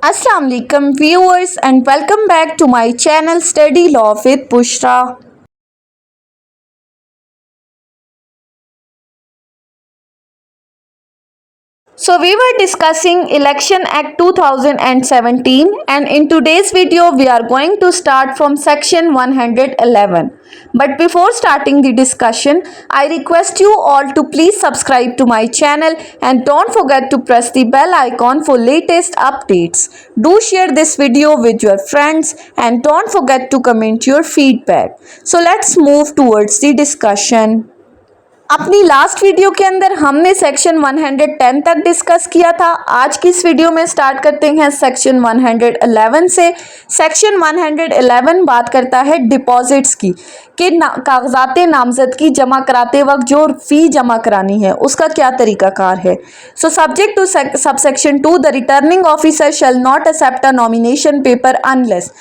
Assalamu alaikum viewers and welcome back to my channel Study Law with Bushra. So we were discussing Election Act 2017 and in today's video we are going to start from section 111. But before starting the discussion, I request you all to please subscribe to my channel and don't forget to press the bell icon for latest updates. Do share this video with your friends and don't forget to comment your feedback. So let's move towards the discussion. अपनी last video के अंदर हमने section 110 तक discuss किया था। आज की इस वीडियो में स्टार्ट करते हैं सेक्शन 111 से। सेक्शन 111 बात करता है डिपॉजिट्स की कि कागजात नामजदगी जमा कराते वक्त जो फ़ी जमा करानी है उसका क्या तरीकाकार है। So subject to subsection 2 the returning officer shall not accept a nomination paper unless.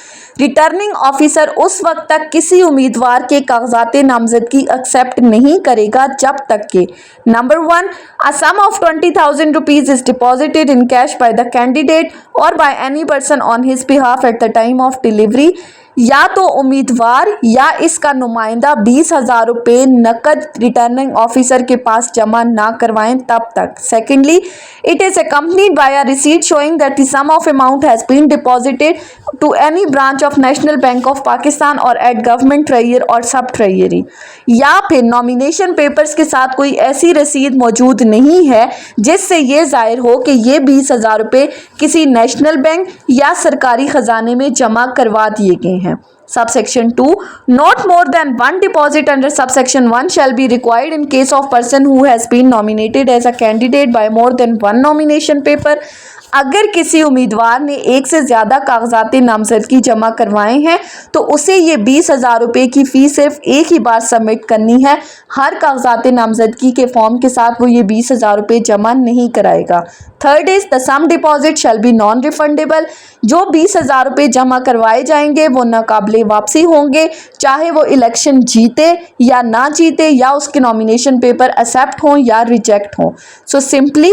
Returning officer उस वक्त तक किसी उम्मीदवार के कागजात नामजदगी एक्सेप्ट नहीं करेगा जब तक कि number 1 a sum of 20,000 rupees is deposited in cash by the candidate और by any person on his behalf at the time of delivery, या तो उम्मीदवार या इसका नुमाइंदा 20,000 रुपये नकद रिटर्निंग ऑफिसर के पास जमा ना करवाएं तब तक। Secondly, it is accompanied by a receipt showing that the sum of amount has been deposited to any branch of National Bank of Pakistan or at government treasury और सब treasury, या फिर नॉमिनेशन पेपर्स के साथ कोई ऐसी रसीद मौजूद नहीं है जिससे ये जाहिर हो कि ये 20,000 रुपये किसी नेशनल बैंक या सरकारी खजाने में जमा करवा दिए गए हैं। Subsection 2 not more than one deposit under subsection 1 shall be required in case of person who has been nominated as a candidate by more than one nomination paper। अगर किसी उम्मीदवार ने एक से ज़्यादा कागजात नामजदगी जमा करवाए हैं तो उसे ये 20,000 रुपये की फ़ीस सिर्फ एक ही बार सबमिट करनी है। हर कागजात नामजदगी के फॉर्म के साथ वो ये 20,000 रुपये जमा नहीं कराएगा। Third is the sum deposit shall be non refundable. जो 20,000 रुपये जमा करवाए जाएंगे वो नाकाबिले वापसी होंगे, चाहे वो इलेक्शन जीते या ना जीते, या उसके नॉमिनेशन पेपर एक्सेप्ट हों या रिजेक्ट हों। सो सिंपली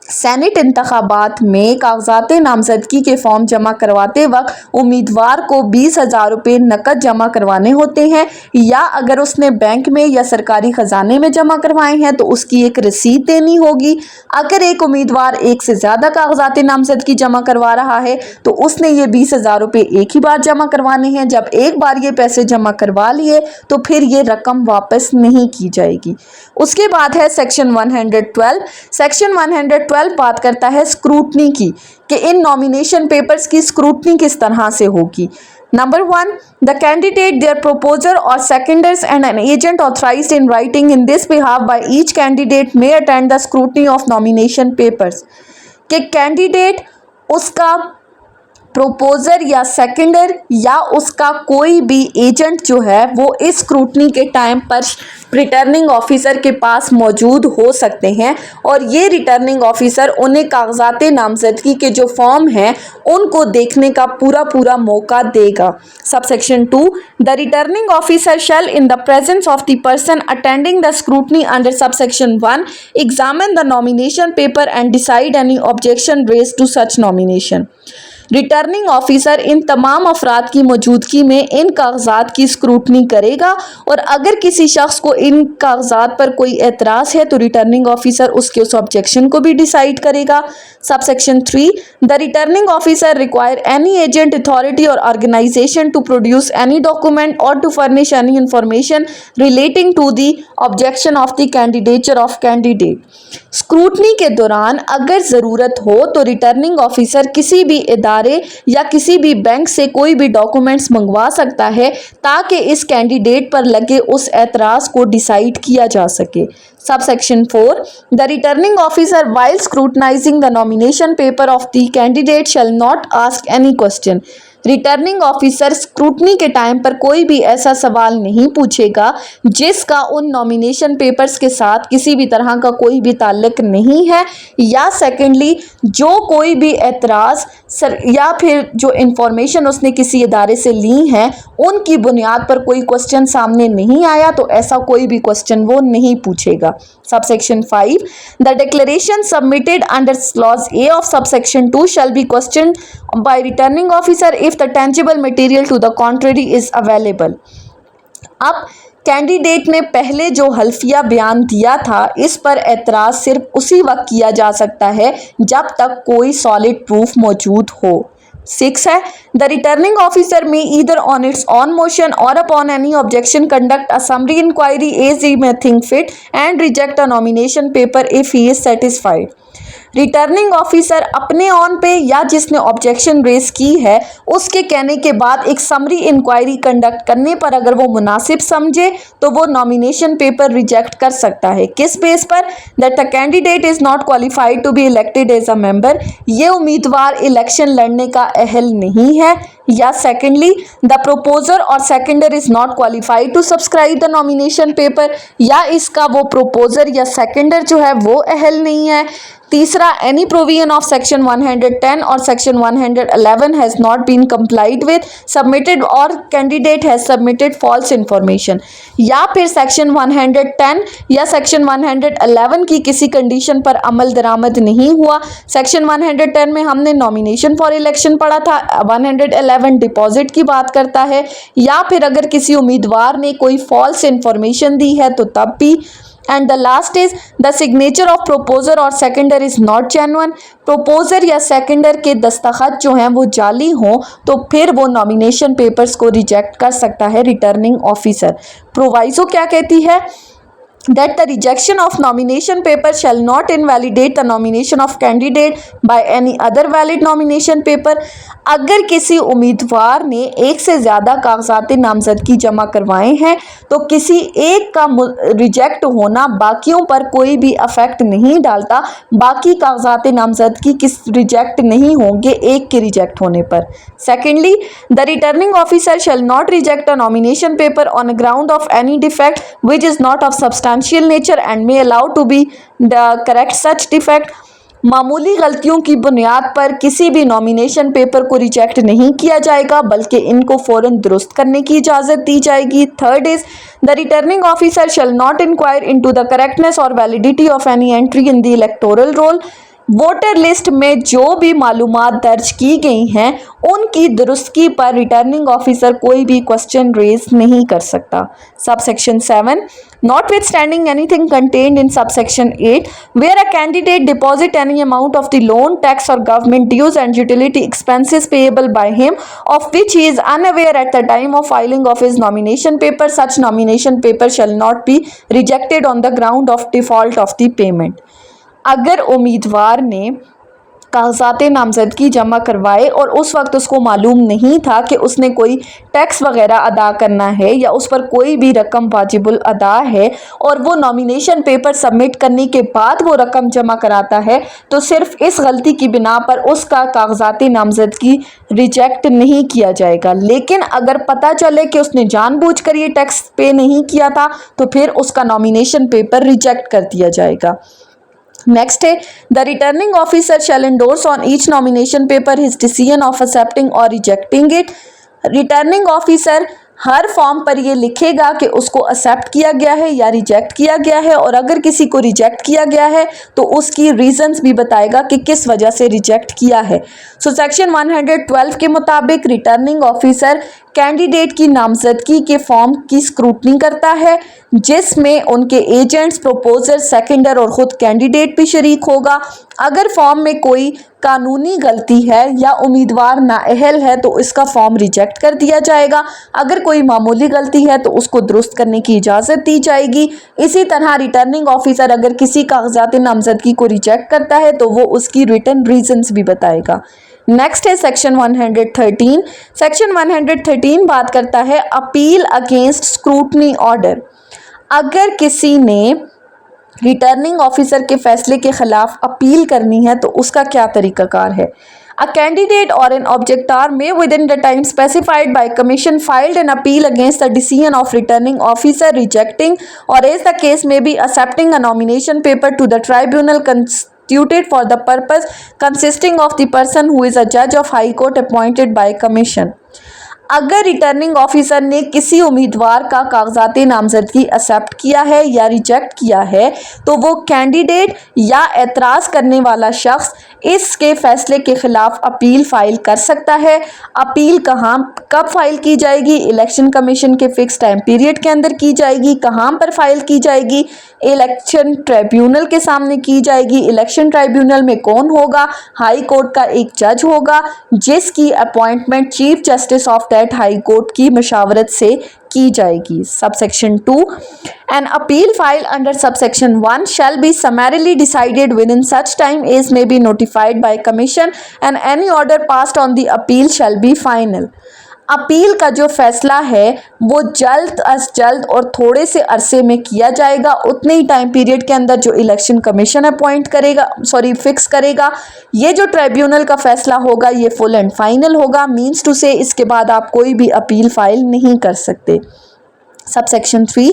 सेनेट इंतखाबात में कागजात नामजदगी के फॉर्म जमा करवाते वक्त उम्मीदवार को 20,000 रुपये नकद जमा करवाने होते हैं, या अगर उसने बैंक में या सरकारी ख़जाने में जमा करवाए हैं तो उसकी एक रसीद देनी होगी। अगर एक उम्मीदवार एक से ज़्यादा कागजात नामजदगी जमा करवा रहा है तो उसने ये 20,000 रुपये एक ही बार जमा करवाने हैं। जब एक बार ये पैसे जमा करवा लिए तो फिर ये रकम वापस नहीं की जाएगी। उसके बाद है सेक्शन 112। सेक्शन 112 बात करता है स्क्रूटनी की कि इन नॉमिनेशन पेपर्स की स्क्रूटनी किस तरह से होगी। Number 1 the candidate their proposer और seconders and an agent authorized in writing in this behalf by each candidate may attend the scrutiny of nomination papers. कि कैंडिडेट, उसका प्रोपोजर या सेकेंडर या उसका कोई भी एजेंट जो है वो इस स्क्रूटनी के टाइम पर रिटर्निंग ऑफिसर के पास मौजूद हो सकते हैं और ये रिटर्निंग ऑफिसर उन्हें कागजात नामजदगी के जो फॉर्म हैं उनको देखने का पूरा मौका देगा। Subsection 2 the returning officer shall in the presence of the person attending the scrutiny under subsection 1 examine the nomination paper and decide any objection raise to such nomination. Returning officer इन तमाम अफराद की मौजूदगी में इन कागजात की स्क्रूटनी करेगा और अगर किसी शख्स को इन कागजात पर कोई एतराज़ है तो रिटर्निंग ऑफिसर उसके उस ऑब्जेक्शन को भी डिसाइड करेगा। Subsection 3 the returning officer require any agent authority और organization to produce any document और to furnish any information relating to the objection of the candidature of candidate. Scrutiny के दौरान अगर ज़रूरत हो तो रिटर्निंग ऑफिसर किसी भी इदारे या किसी भी बैंक से कोई भी डॉक्यूमेंट्स मंगवा सकता है ताकि इस कैंडिडेट पर लगे उस एतराज़ को डिसाइड किया जा सके। Subsection 4 the returning officer while scrutinizing the nomination paper of the candidate shall not ask any question। Returning officer scrutiny के टाइम पर कोई भी ऐसा सवाल नहीं पूछेगा जिसका उन नॉमिनेशन पेपर्स के साथ किसी भी तरह का कोई भी ताल्लुक नहीं है, या सेकेंडली जो कोई भी एतराज़ या फिर जो इंफॉर्मेशन उसने किसी इदारे से ली है उनकी बुनियाद पर कोई क्वेश्चन सामने नहीं आया तो ऐसा कोई भी क्वेश्चन वो नहीं पूछेगा। Subsection 5, the declaration submitted under clause A of subsection 2 shall be questioned by returning officer if the tangible material to the contrary is available. अब कैंडिडेट ने पहले जो हल्फिया बयान दिया था इस पर एतराज़ सिर्फ उसी वक्त किया जा सकता है जब तक कोई सॉलिड प्रूफ मौजूद हो। 6 है, the returning officer may either on its own motion और upon any objection conduct a summary inquiry as he may think fit and reject a nomination paper if he is satisfied. Returning officer अपने own पे या जिसने objection raise की है उसके कहने के बाद एक समरी इंक्वायरी कंडक्ट करने पर अगर वो मुनासिब समझे तो वो नॉमिनेशन पेपर रिजेक्ट कर सकता है। किस बेस पर? That the candidate is not qualified to be elected as a member, ये उम्मीदवार इलेक्शन लड़ने का अहल नहीं है, या सेकेंडली द प्रोपोजर और seconder is not qualified to subscribe the nomination paper, या इसका वो प्रोपोजर या सेकेंडर जो है वो अहल नहीं है। तीसरा, एनी प्रोविजन ऑफ सेक्शन 110 और section 111 has not been complied with submitted और candidate has submitted false information, या फिर सेक्शन 110 या सेक्शन 111 की किसी कंडीशन पर अमल दरामद नहीं हुआ। सेक्शन 110 में हमने नॉमिनेशन फॉर इलेक्शन पढ़ा था, 111 डिपॉजिट की बात करता है, या फिर अगर किसी उम्मीदवार ने कोई फॉल्स इंफॉर्मेशन दी है तो तब भी। And the last is the signature of proposer और seconder is not genuine, proposer या सेकेंडर के दस्तखत जो हैं वो जाली हों तो फिर वो नॉमिनेशन पेपर्स को रिजेक्ट कर सकता है रिटर्निंग ऑफिसर। प्रोवाइजो क्या कहती है? that the rejection of nomination paper shall not invalidate the nomination of candidate by any other valid nomination paper। अगर किसी उम्मीदवार ने एक से ज़्यादा कागजात नामजदगी जमा करवाए हैं तो किसी एक का रिजेक्ट होना बाकियों पर कोई भी अफेक्ट नहीं डालता, बाकी कागजात नामजदगी किस रिजेक्ट नहीं होंगे एक के रिजेक्ट होने पर। Secondly, the returning officer shall not reject a nomination paper on ground of any defect which is not of substantial nature and may allow to be correct such defect. मामूली गलतियों की बुनियाद पर किसी भी नॉमिनेशन पेपर को reject नहीं किया जाएगा बल्कि इनको फ़ौरन दुरुस्त करने की इजाज़त दी जाएगी। Third is the returning officer shall not inquire into the correctness और validity of any entry in the electoral roll. Voter list में जो भी मालूमात दर्ज की गई हैं उनकी दुरुस्तगी पर रिटर्निंग ऑफिसर कोई भी क्वेश्चन रेज नहीं कर सकता। Subsection 7, notwithstanding anything contained in subsection 8 where a candidate deposit any amount of the loan, tax or government dues and utility expenses payable by him of which he is unaware at the time of filing of his nomination paper, such nomination paper shall not be rejected on the ground of default of the payment। अगर उम्मीदवार ने कागजात नामजदगी जमा करवाए और उस वक्त उसको मालूम नहीं था कि उसने कोई टैक्स वगैरह अदा करना है या उस पर कोई भी रकम वाजिबुल अदा है और वो नॉमिनेशन पेपर सबमिट करने के बाद वो रकम जमा कराता है तो सिर्फ इस गलती की बिना पर उसका कागजात नामजदगी रिजेक्ट नहीं किया जाएगा। लेकिन अगर पता चले कि उसने जानबूझकर ये टैक्स पे नहीं किया था तो फिर उसका नॉमिनेशन पेपर रिजेक्ट कर दिया जाएगा। नेक्स्ट है, the returning officer shall endorse on each nomination paper his decision of accepting और रिजेक्टिंग इट। रिटर्निंग ऑफिसर हर फॉर्म पर ये लिखेगा कि उसको एक्सेप्ट किया गया है या रिजेक्ट किया गया है, और अगर किसी को रिजेक्ट किया गया है तो उसकी रीजंस भी बताएगा कि किस वजह से रिजेक्ट किया है। सो सेक्शन 112 के मुताबिक रिटर्निंग ऑफिसर कैंडिडेट की नामजदगी के फॉर्म की स्क्रूटनी करता है जिसमें उनके एजेंट्स, प्रोपोजर, सेकेंडर और ख़ुद कैंडिडेट भी शरीक होगा। अगर फॉर्म में कोई कानूनी गलती है या उम्मीदवार नाअहल है तो इसका फॉर्म रिजेक्ट कर दिया जाएगा। अगर कोई मामूली गलती है तो उसको दुरुस्त करने की इजाज़त दी जाएगी। इसी तरह रिटर्निंग ऑफिसर अगर किसी कागजात नामजदगी को रिजेक्ट करता है तो वो उसकी रिटन रीजंस भी बताएगा। नेक्स्ट है सेक्शन 113। सेक्शन 113 बात करता है अपील अगेंस्ट स्क्रूटनी ऑर्डर। अगर किसी ने रिटर्निंग ऑफिसर के फैसले के खिलाफ अपील करनी है तो उसका क्या तरीकाकार है। A candidate or an objector may within the time specified by commission filed an appeal against the decision of returning officer rejecting or as the case may be accepting a nomination paper to the tribunal constituted for the purpose consisting of the person who is a judge of high court appointed by commission। अगर returning officer ने किसी उम्मीदवार का कागजाती नामजदगी accept किया है या reject किया है तो वो कैंडिडेट या एतराज़ करने वाला शख्स इसके फैसले के खिलाफ अपील फाइल कर सकता है। अपील कहाँ कब फाइल की जाएगी? इलेक्शन कमीशन के फिक्स टाइम पीरियड के अंदर की जाएगी। कहाँ पर फाइल की जाएगी? इलेक्शन ट्राइब्यूनल के सामने की जाएगी। इलेक्शन ट्राइब्यूनल में कौन होगा? हाई कोर्ट का एक जज होगा जिसकी appointment chief justice of that high court की मशावरत से की जाएगी। Subsection 2, an appeal filed under subsection 1 shall be summarily decided within such time as may be notified by commission and any order passed on the appeal shall be final। Appeal का जो फैसला है वो जल्द अज जल्द और थोड़े से अरसे में किया जाएगा, उतने ही टाइम पीरियड के अंदर जो इलेक्शन कमीशन अपॉइंट करेगा फिक्स करेगा। ये जो ट्राइब्यूनल का फैसला होगा ये फुल एंड फाइनल होगा। मीन्स टू से इसके बाद आप कोई भी अपील फाइल नहीं कर सकते। Subsection 3,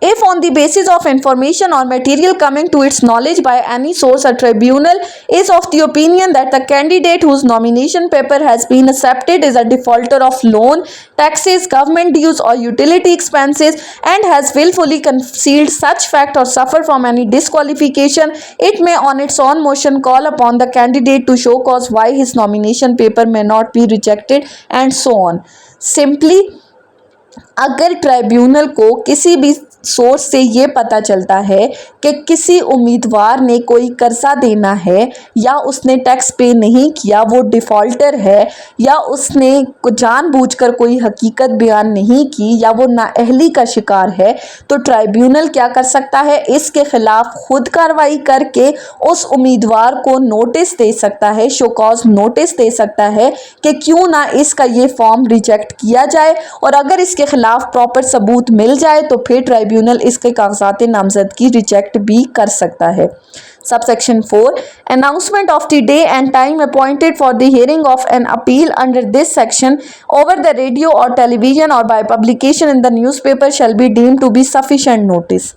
if on the basis of information or material coming to its knowledge by any source a tribunal is of the opinion that the candidate whose nomination paper has been accepted is a defaulter of loan, taxes, government dues or utility expenses and has willfully concealed such fact or suffer from any disqualification, it may on its own motion call upon the candidate to show cause why his nomination paper may not be rejected and so on। Simply, अगर tribunal को किसी भी source से ये पता चलता है कि किसी उम्मीदवार ने कोई कर्जा देना है या उसने टैक्स पे नहीं किया, वो डिफ़ॉल्टर है, या उसने जानबूझकर कोई हकीकत बयान नहीं की या वो नाअहली का शिकार है, तो ट्राइब्यूनल क्या कर सकता है? इसके खिलाफ खुद कार्रवाई करके उस उम्मीदवार को नोटिस दे सकता है, शो कॉज नोटिस दे सकता है कि क्यों ना इसका ये फॉर्म रिजेक्ट किया जाए, और अगर इसके खिलाफ प्रॉपर सबूत मिल जाए तो फिर ट्राइब्यूनल इसके कागजात नामजदगी रिजेक्ट भी कर सकता है। Subsection 4, announcement of the day and time appointed for the hearing of an appeal under this section over the radio or television or by publication in the newspaper shall be deemed to be sufficient notice।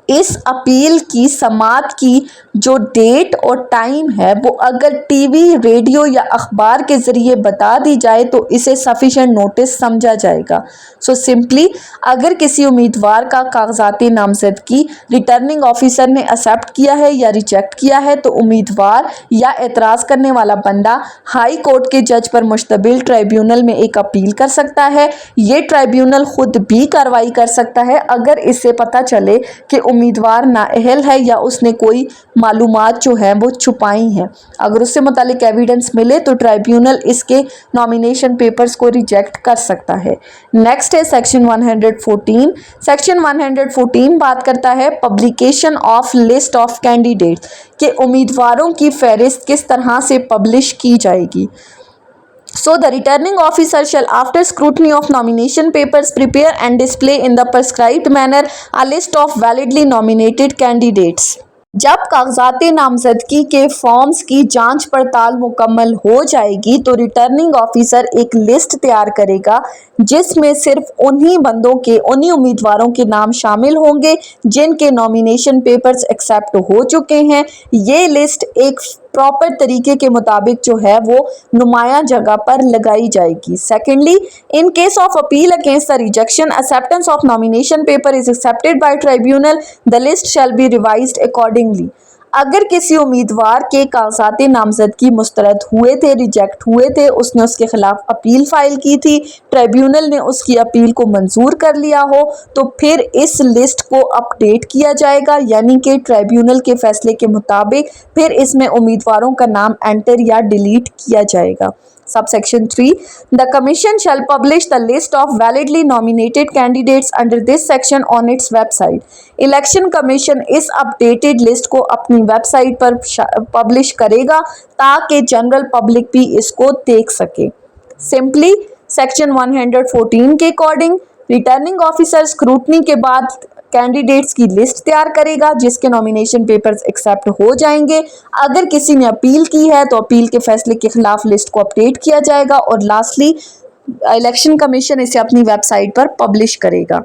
इस appeal की समाअत की जो date और time है वो अगर TV, radio या अखबार के ज़रिए बता दी जाए तो इसे सफिशेंट नोटिस समझा जाएगा। सो सिंपली अगर किसी उम्मीदवार का कागजाती नामजदगी रिटर्निंग ऑफिसर ने एक्सेप्ट किया है या रिजेक्ट किया है तो उम्मीदवार या एतराज़ करने वाला बंदा हाई कोर्ट के जज पर मुश्तबिल ट्राइब्यूनल में एक अपील कर सकता है। ये ट्राइब्यूनल खुद भी कार्रवाई कर सकता है अगर इससे पता चले कि उम्मीदवार नाअहल है या उसने कोई मालूमात जो है वो छुपाई हैं। अगर उससे मुतालिक एविडेंस मिले तो ट्राइब्यूनल इसके नॉमिनेशन पेपर्स को रिजेक्ट कर सकता है। नेक्स्ट है सेक्शन 114। सेक्शन 114 बात करता है publication of list of candidates के उम्मीदवारों की फहरिस्त किस तरह से पब्लिश की जाएगी। So the returning officer shall, after scrutiny of nomination papers, prepare and display in the prescribed manner a list of validly nominated candidates। जब कागजाती नामजदगी के फॉर्म्स की जांच पड़ताल मुकम्मल हो जाएगी तो रिटर्निंग ऑफिसर एक लिस्ट तैयार करेगा जिसमें सिर्फ उन्हीं उम्मीदवारों के नाम शामिल होंगे जिनके नॉमिनेशन पेपर्स एक्सेप्ट हो चुके हैं। ये लिस्ट एक प्रॉपर तरीके के मुताबिक जो है वो नुमाया जगह पर लगाई जाएगी। Secondly, in case of appeal against the rejection acceptance of nomination paper is accepted by tribunal, the list shall be revised accordingly. अगर किसी उम्मीदवार के कागजात नामजदगी मुस्तरद हुए थे, रिजेक्ट हुए थे, उसने उसके खिलाफ अपील फाइल की थी, ट्राइब्यूनल ने उसकी अपील को मंजूर कर लिया हो तो फिर इस लिस्ट को अपडेट किया जाएगा, यानी कि ट्राइब्यूनल के फैसले के मुताबिक फिर इसमें उम्मीदवारों का नाम एंटर या डिलीट किया जाएगा। Subsection 3, the Commission shall publish the list of validly nominated candidates under this section on its website। Election Commission इस updated list को अपनी वेबसाइट पर पब्लिश करेगा ताकि जनरल पब्लिक भी इसको देख सके। सिंपली सेक्शन 114 के अकॉर्डिंग रिटर्निंग ऑफिसर स्क्रूटनी के बाद कैंडिडेट्स की लिस्ट तैयार करेगा जिसके नॉमिनेशन पेपर्स एक्सेप्ट हो जाएंगे। अगर किसी ने अपील की है तो अपील के फैसले के खिलाफ लिस्ट को अपडेट किया जाएगा और लास्टली इलेक्शन कमीशन इसे अपनी वेबसाइट पर पब्लिश करेगा।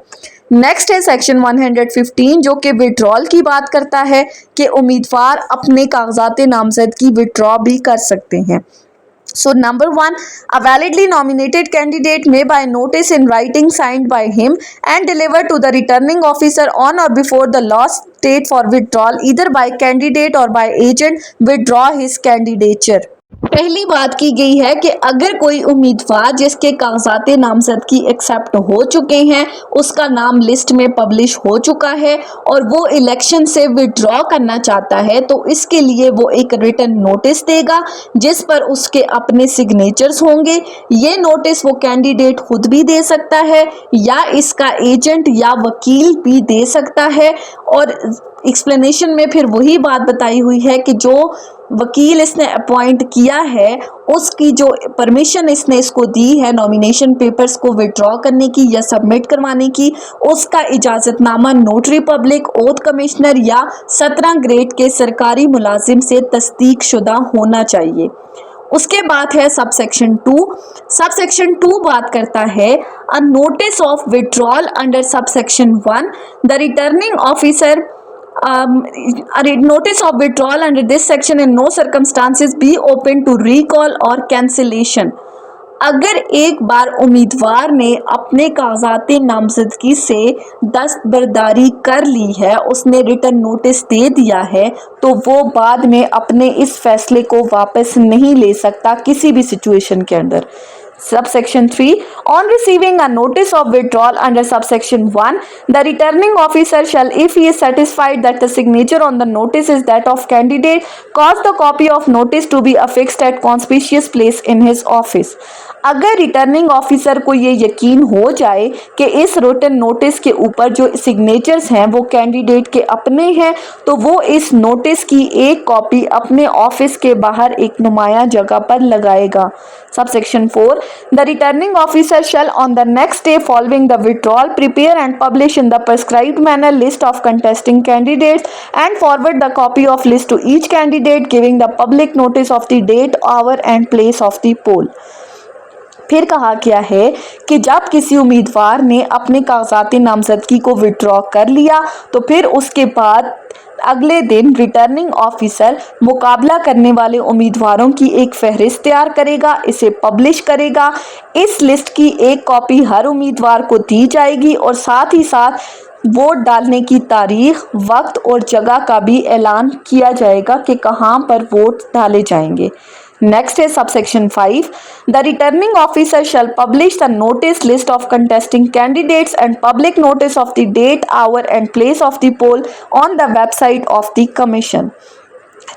नेक्स्ट है सेक्शन 115 जो कि विड्रॉल की बात करता है कि उम्मीदवार अपने कागजात नामजदगी विड्रॉ भी कर सकते हैं। So number one, a validly nominated candidate may by notice in writing signed by him and delivered to the returning officer on or before the last date for withdrawal either by candidate or by agent withdraw his candidature. पहली बात की गई है कि अगर कोई उम्मीदवार जिसके कागजात नामजदगी एक्सेप्ट हो चुके हैं, उसका नाम लिस्ट में पब्लिश हो चुका है और वो इलेक्शन से विड्रॉ करना चाहता है, तो इसके लिए वो एक रिटन नोटिस देगा जिस पर उसके अपने सिग्नेचर्स होंगे। ये नोटिस वो कैंडिडेट खुद भी दे सकता है या इसका एजेंट या वकील भी दे सकता है। और एक्सप्लेनेशन में फिर वही बात बताई हुई है कि जो वकील इसने अपॉइंट किया है उसकी जो परमिशन इसने इसको दी है नॉमिनेशन पेपर्स को विड्रॉ करने की या सबमिट करवाने की, उसका इजाज़तनामा नोटरी पब्लिक, ओथ कमिश्नर या 17 ग्रेड के सरकारी मुलाजिम से तस्दीक शुदा होना चाहिए। उसके बाद है सबसेक्शन 2। सबसेक्शन 2 बात करता है a notice of withdrawal under subsection 1 the returning officer a notice of withdrawal under this section in no circumstances be open to recall or cancellation। अगर एक बार उम्मीदवार ने अपने कागजात नामजदगी से दस्तबरदारी कर ली है, उसने रिटर्न नोटिस दे दिया है, तो वो बाद में अपने इस फैसले को वापस नहीं ले सकता किसी भी सिचुएशन के अंदर। Subsection 3. On receiving a notice of withdrawal under subsection 1, the returning officer shall, if he is satisfied that the signature on the notice is that of candidate, cause the copy of notice to be affixed at conspicuous place in his office। अगर returning officer को ये यकीन हो जाए कि इस return notice के ऊपर जो सिग्नेचर्स हैं वो कैंडिडेट के अपने हैं, तो वो इस नोटिस की एक कॉपी अपने ऑफिस के बाहर एक नुमाया जगह पर लगाएगा। Subsection 4. The returning officer shall on the next day following the withdrawal prepare and publish in the prescribed manner list of contesting candidates and forward the copy of list to each candidate giving the public notice of the date, hour and place of the poll। फिर कहा गया है कि जब किसी उम्मीदवार ने अपने कागजात नामजदगी को विड्रॉ कर लिया तो फिर उसके बाद अगले दिन रिटर्निंग ऑफिसर मुकाबला करने वाले उम्मीदवारों की एक फहरिस्त तैयार करेगा, इसे पब्लिश करेगा। इस लिस्ट की एक कॉपी हर उम्मीदवार को दी जाएगी और साथ ही साथ वोट डालने की तारीख, वक्त और जगह का भी ऐलान किया जाएगा कि कहां पर वोट डाले जाएंगे। Next is subsection 5. The returning officer shall publish the notice list of contesting candidates and public notice of the date, hour and place of the poll on the website of the commission।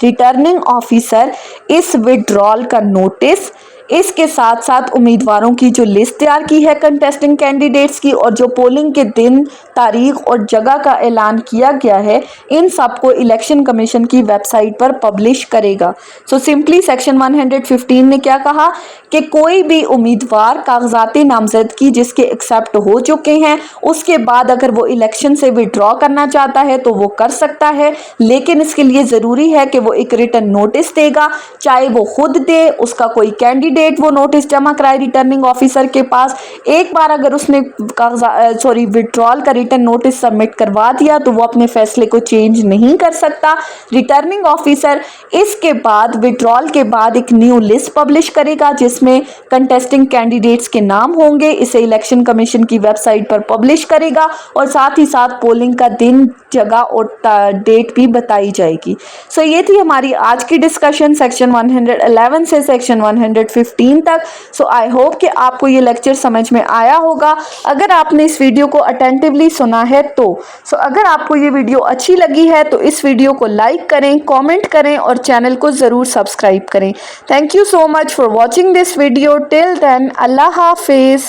Returning officer इस withdrawal का notice, इसके साथ साथ उम्मीदवारों की जो list तैयार की है कंटेस्टिंग कैंडिडेट्स की और जो पोलिंग के दिन, तारीख और जगह का ऐलान किया गया है, इन सब को इलेक्शन कमीशन की वेबसाइट पर पब्लिश करेगा। सो सिंपली सेक्शन 115 ने क्या कहा कि कोई भी उम्मीदवार कागजात नामजदगी जिसके एक्सेप्ट हो चुके हैं उसके बाद अगर वो इलेक्शन से विड्रॉ करना चाहता है तो वो कर सकता है, लेकिन इसके लिए ज़रूरी है कि वो एक रिटर्न नोटिस देगा, चाहे वो खुद दे, उसका कोई कैंडिडेट वो नोटिस जमा कराए रिटर्निंग ऑफिसर के पास। एक बार अगर उसने विड्रॉल का रिटर्न नोटिस सबमिट करवा दिया तो वो अपने फैसले को चेंज नहीं कर सकता। रिटर्निंग ऑफिसर इसके बाद विड्रॉल के बाद एक न्यू लिस्ट पब्लिश करेगा जिसमें कंटेस्टिंग कैंडिडेट्स के नाम होंगे, इसे इलेक्शन कमीशन की वेबसाइट पर पब्लिश करेगा और साथ ही साथ पोलिंग का दिन, जगह और डेट भी बताई जाएगी। सो ये थी हमारी आज की डिस्कशन सेक्शन 111 से सेक्शन 115 तक। सो आई होप कि आपको ये लेक्चर समझ में आया होगा। अगर आपने इस वीडियो को अटेंटिवली सुना है तो अगर आपको ये वीडियो अच्छी लगी है तो इस वीडियो को लाइक करें, कमेंट करें और चैनल को ज़रूर सब्सक्राइब करें। Thank you so much for watching this video. Till then, अल्लाह हाफिज़।